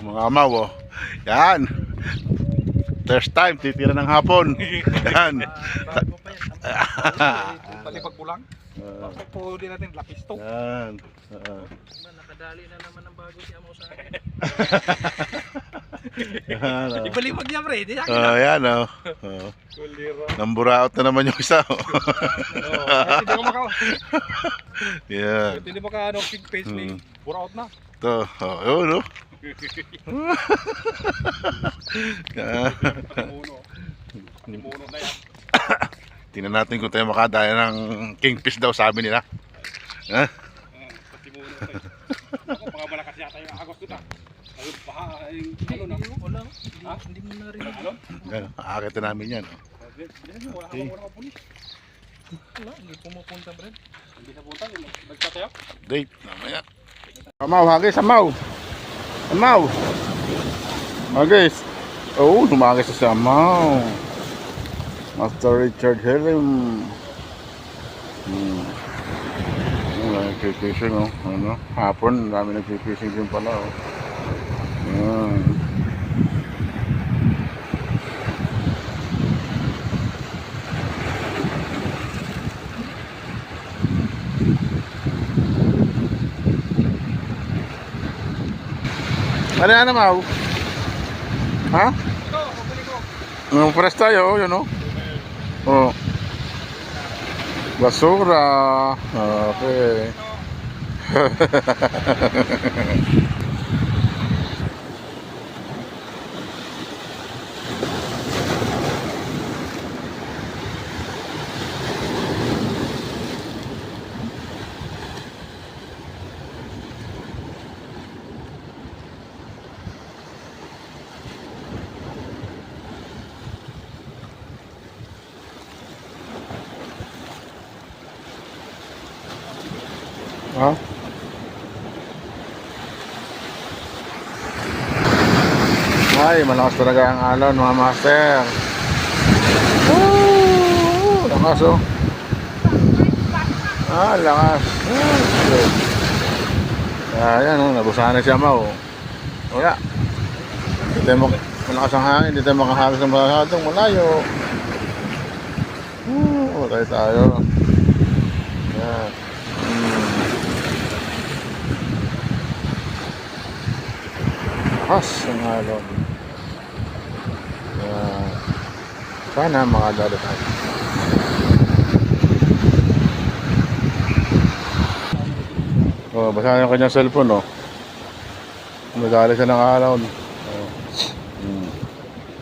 Mga amaw, oh. Yan. First time, titira ng hapon. Yan. Bago pa yan. Talipag pulang. Bakit po din natin lapis to. Yan. Nakadali na naman ang bago si Amo sa akin. Yan, oh. Ibalibag niya pre, di akin Oh, na. yan, oh. Oh. Namburaot na naman yung isa, oh. Hindi ko maka... Yan. Hindi maka ano, pig face ni. Buraot na. Ito, oh, yun, oh. Yan. Panimuno na yan. Tingnan natin kung tayo makadaya ng kingfish daw, sabi nila. Ha? Panimuno na yan. Ako, mga malakas yata yung agos ko na. Ayun, paha, ano na. Wala. Hindi mo narinig. Ano? Yan, aakitin namin yan, oh. Wala ka pulis. Wala, hindi pumupunta, Brad. Hindi napunta, nagtatayak. Date, namaya. Amaw, hagis, amaw. Amaw. Hagis. Oh, humagis sa amaw. Master Richard Helim. Nag-fishing, oh. Ano? Hapon, dami nag-fishing din pala, oh. Yan. Ano yan, amaw? Ha? Ito, huli ko. Ang press tayo, yun, oh. Oh. Basura. Okay. Ha? Ay, malakas talaga ang alon, mga master. Woo! Lakas, oh. Ah, lakas. Ayan, oh, nabusahan na siya, ma, oh. Wala. Hindi tayo malakas ang hangin, hindi tayo makahagis ng masyadong malayo. Tayo. Ayan. Lakas ang alon. Sana makadalo tayo. Oh, basa yung kanyang cellphone, oh. Madali siya ng alon. Oh.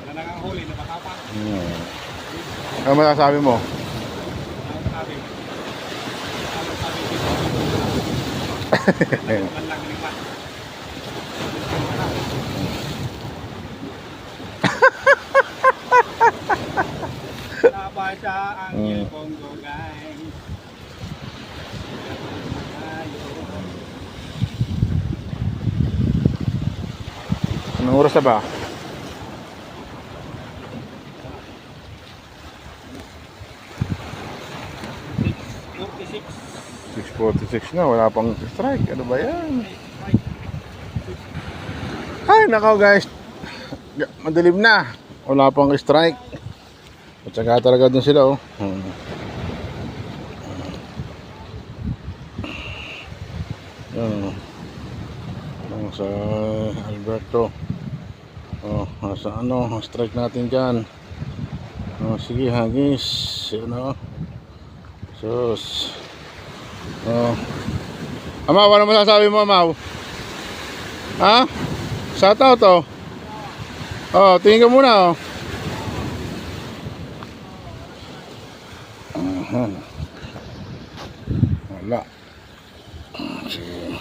Wala na kang huli, napatapa. Ano masasabi mo? Nabasa ang ilpong gugay. Anong oras na ba? .46 na, wala pang strike. Ano ba yan? Ay, nakaw guys. Madilim na. Wala pang strike. At saka talaga dun sila, oh. Yan, oh. Sa Alberto. Oh, sa ano, strike natin dyan. Oh, sige, hagis. Yan, oh. Sus. Oh. Amaw, ano masasabi mo, Amaw? Ha? Shout out, oh. Oh, tingin ka muna, oh. Wala. Sige.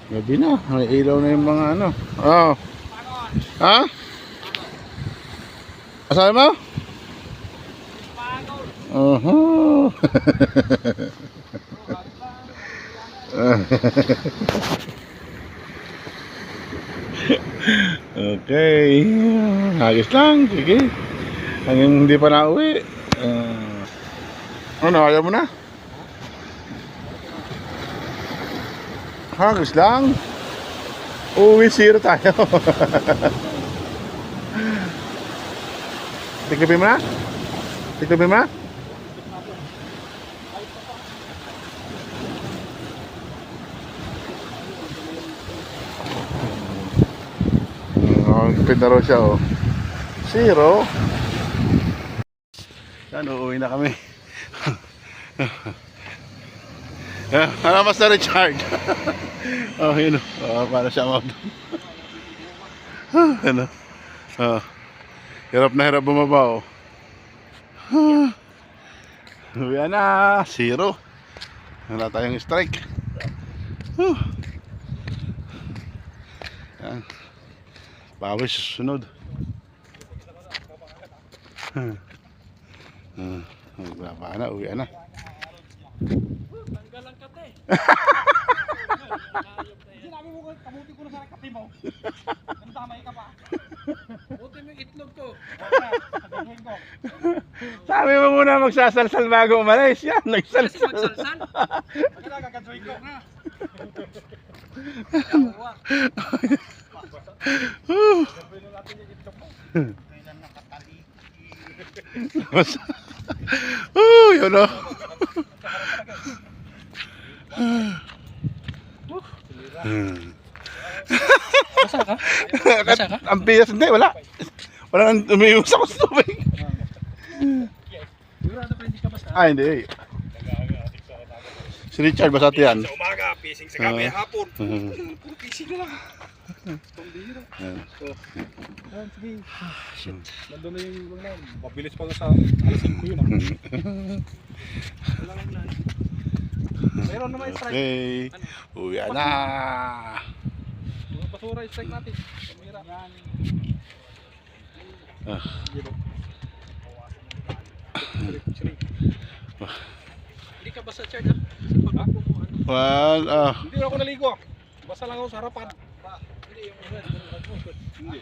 Gabi na, may ilaw na yung mga ano. Oh. Ha? Asabi mo? Okay. Ayos lang, sige. Hanggang hindi pa nauwi. Ano, ayaw mo na? Hagis lang. Uwi 0 tayo. Tiklopin mo na? Tiklopin mo na? Pin na raw siya, oh. 0. Yan, uuwi na kami. Ano mas na Richard? Oh, yun. Oh, para siya mag... Ano? Oh. Hirap na hirap bumaba, oh. Uwi na. 0. Wala tayong strike. Yan. Bawis susunod. Magbaba na, uwi na. Tanggal ang kate. Sinabi mo ko, kabuti ko na sana kate mo. Ang tamay ka pa. Buti mo yung itlog ko. Sabihin ko. Sabi mo muna magsasalsal bago umalis. Yan, Kasi nagsalsal. magsalsal. Magkala kakadsoy ko na. Sabihin natin yung itlog mo. Kailan nakatali. Yun o. Basa ka? Basa ka? Ang bias, hindi, wala. Wala nang umiiwas ako sa tubig. Sigurado pa hindi ka basa. Ah, hindi. Si Richard, basta yan. Sa umaga, pising sa gabi, hapon. Puro pising na lang. Pambira. Sige. Shit. Nandun na yung mga na. Mabilis pa nga sa alas 5 yun. Meron naman strike. Okay. Uwi na. Mga basura strike natin. Pamira. Yan. Hindi ka basa, Chard, ha? Sa pag-ako mo, ano? Well, Hindi ako naligo. Basta lang ako sa harapan. Hindi, yung... Hindi.